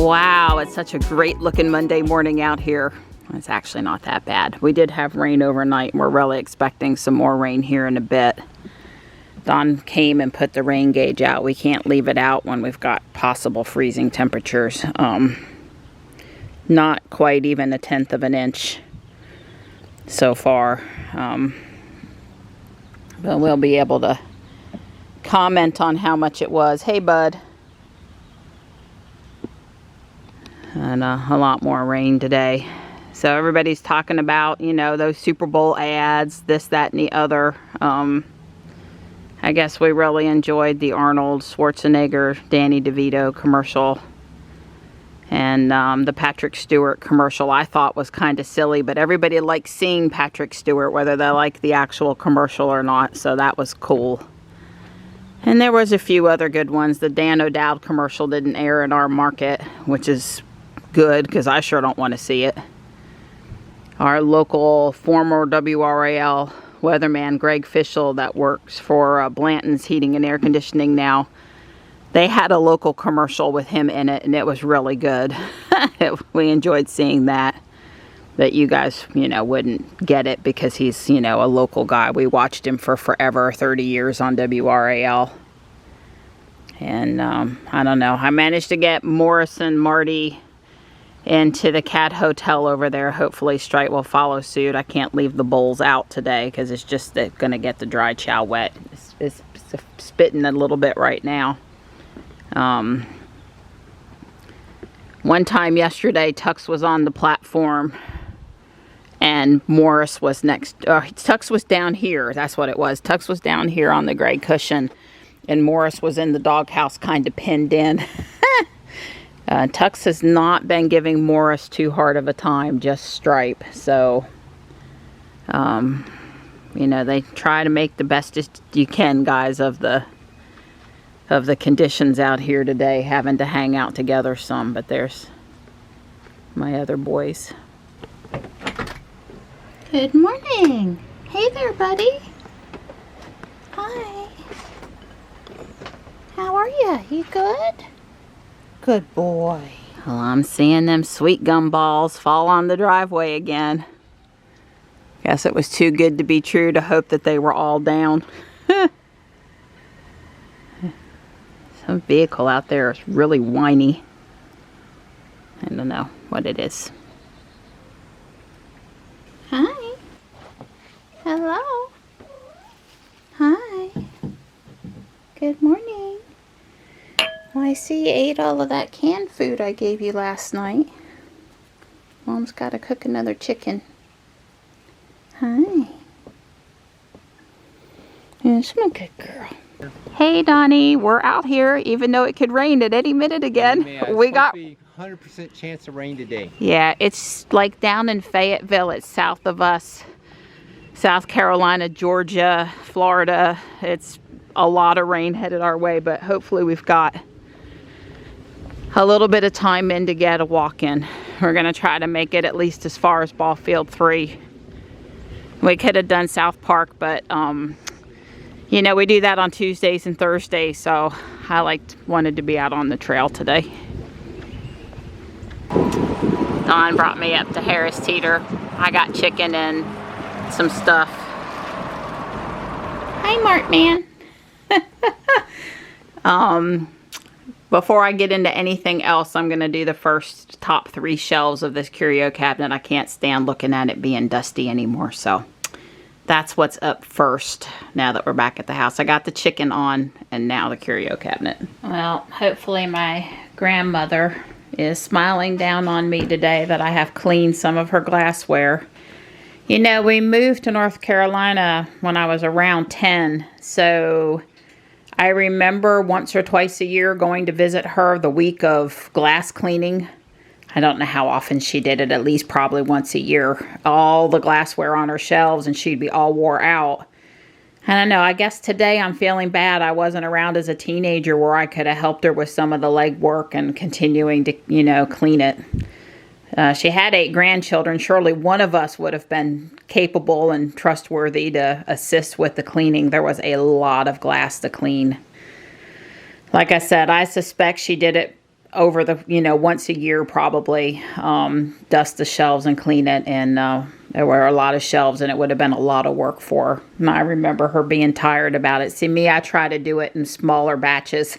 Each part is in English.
Wow, it's such a great looking Monday morning out here. It's actually not that bad. We did have rain overnight and we're really expecting some more rain here in a bit. Don came and put the rain gauge out. We can't leave it out when we've got possible freezing temperatures. Not quite even 1/10 of an inch so far. But we'll be able to comment on how much it was. Hey, bud. And a lot more rain today. So everybody's talking about, you know, those Super Bowl ads, this, that, and the other. I guess we really enjoyed the Arnold Schwarzenegger, Danny DeVito commercial. And the Patrick Stewart commercial I thought was kind of silly, but everybody likes seeing Patrick Stewart, whether they like the actual commercial or not. So that was cool. And there was a few other good ones. The Dan O'Dowd commercial didn't air in our market, which is good because I sure don't want to see it. Our local former WRAL weatherman Greg Fischel that works for Blanton's Heating and Air Conditioning now, they had a local commercial with him in it and it was really good. We enjoyed seeing that. That you guys, you know, wouldn't get it because he's, you know, a local guy. We watched him for forever, 30 years on WRAL. And I don't know. I managed to get Morris and Marty into the cat hotel over there. Hopefully Stripe will follow suit. I can't leave the bowls out today because it's just going to get the dry chow wet. It's spitting a little bit right now. One time yesterday, Tux was on the platform and Morris was next. Tux was down here. That's what it was. Tux was down here on the gray cushion and Morris was in the doghouse kind of pinned in. Tux has not been giving Morris too hard of a time, just Stripe. So, you know, they try to make the best you can, guys, of the conditions out here today, having to hang out together some. But there's my other boys. Good morning. Hey there, buddy. Hi. How are you? You good? Good boy. Well, I'm seeing them sweet gumballs fall on the driveway again. Guess it was too good to be true to hope that they were all down. Some vehicle out there is really whiny. I don't know what it is. Hi. Hello. Hi. Good morning. Well, I see you ate all of that canned food I gave you last night. Mom's got to cook another chicken. Hi. Yes, I'm a good girl. Hey, Donnie, we're out here, even though it could rain at any minute again. We got 100% chance of rain today. Yeah, it's like down in Fayetteville. It's south of us. South Carolina, Georgia, Florida. It's a lot of rain headed our way, but hopefully we've got a little bit of time in to get a walk in. We're going to try to make it at least as far as ball field 3. We could have done South Park, but you know, we do that on Tuesdays and Thursdays, so I wanted to be out on the trail today. Don brought me up to Harris Teeter. I got chicken and some stuff. Hi, Mart Man. Before I get into anything else, I'm going to do the first top 3 shelves of this curio cabinet. I can't stand looking at it being dusty anymore, so that's what's up first now that we're back at the house. I got the chicken on and now the curio cabinet. Well, hopefully my grandmother is smiling down on me today that I have cleaned some of her glassware. You know, we moved to North Carolina when I was around 10, so I remember once or twice a year going to visit her the week of glass cleaning. I don't know how often she did it, at least probably once a year. All the glassware on her shelves and she'd be all wore out. I don't know, I guess today I'm feeling bad. I wasn't around as a teenager where I could have helped her with some of the legwork and continuing to, you know, clean it. She had 8 grandchildren. Surely one of us would have been capable and trustworthy to assist with the cleaning. There was a lot of glass to clean. Like I said, I suspect she did it over the, you know, once a year probably, dust the shelves and clean it. And there were a lot of shelves and it would have been a lot of work for her. And I remember her being tired about it. See, me, I try to do it in smaller batches.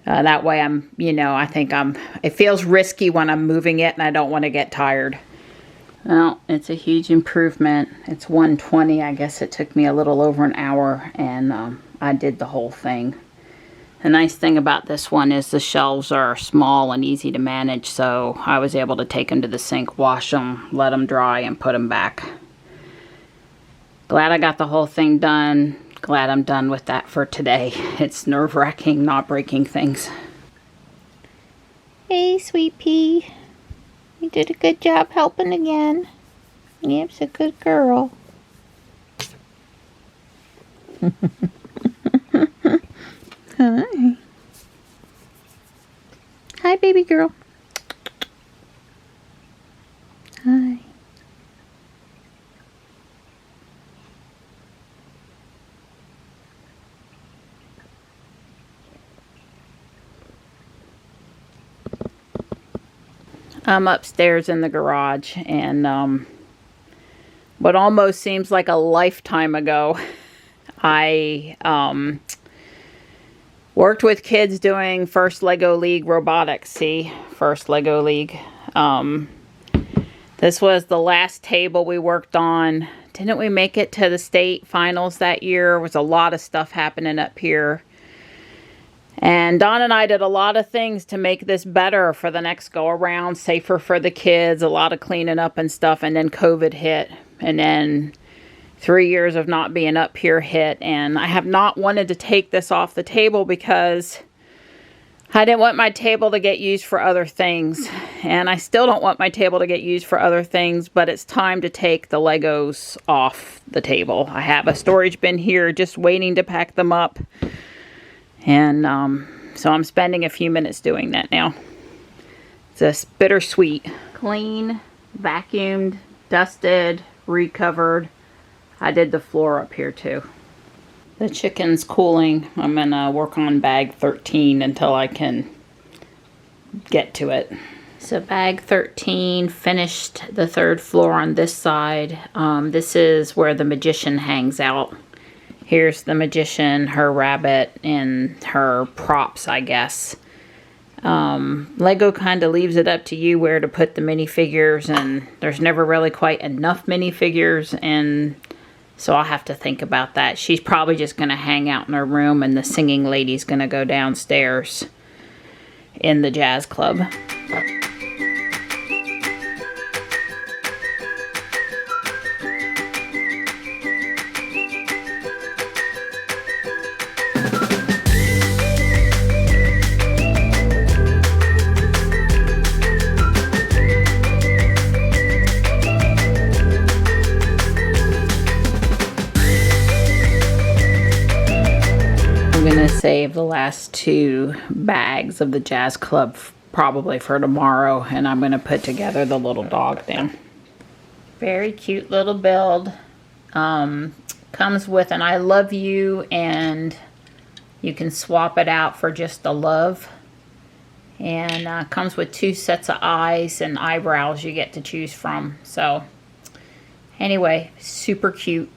That way I'm, you know, I think it feels risky when I'm moving it and I don't want to get tired. Well, it's a huge improvement. It's 1:20. I guess it took me a little over an hour and I did the whole thing. The nice thing about this one is the shelves are small and easy to manage, so I was able to take them to the sink, wash them, let them dry, and put them back. Glad I got the whole thing done. Glad I'm done with that for today. It's nerve-wracking not breaking things. Hey, sweet pea. You did a good job helping again. Yep's a good girl. Hi. Hi, baby girl. Hi. I'm upstairs in the garage, and what almost seems like a lifetime ago, I worked with kids doing First Lego League robotics. See, First Lego League. This was the last table we worked on. Didn't we make it to the state finals that year? There was a lot of stuff happening up here. And Don and I did a lot of things to make this better for the next go around, safer for the kids, a lot of cleaning up and stuff. And then COVID hit. And then 3 years of not being up here hit. And I have not wanted to take this off the table because I didn't want my table to get used for other things. And I still don't want my table to get used for other things, but it's time to take the Legos off the table. I have a storage bin here just waiting to pack them up. And so I'm spending a few minutes doing that now. It's just bittersweet. Clean, vacuumed, dusted, recovered. I did the floor up here too. The chicken's cooling. I'm gonna work on bag 13 until I can get to it. So bag 13 finished the third floor on this side. This is where the magician hangs out. Here's the magician, her rabbit, and her props, I guess. Lego kind of leaves it up to you where to put the minifigures, and there's never really quite enough minifigures, and so I'll have to think about that. She's probably just going to hang out in her room, and the singing lady's going to go downstairs in the jazz club. Save the last 2 bags of the jazz club probably for tomorrow, and I'm going to put together the little dog thing. Very cute little build. Comes with an I love you, and you can swap it out for just a love. And comes with 2 sets of eyes and eyebrows you get to choose from. So anyway, super cute.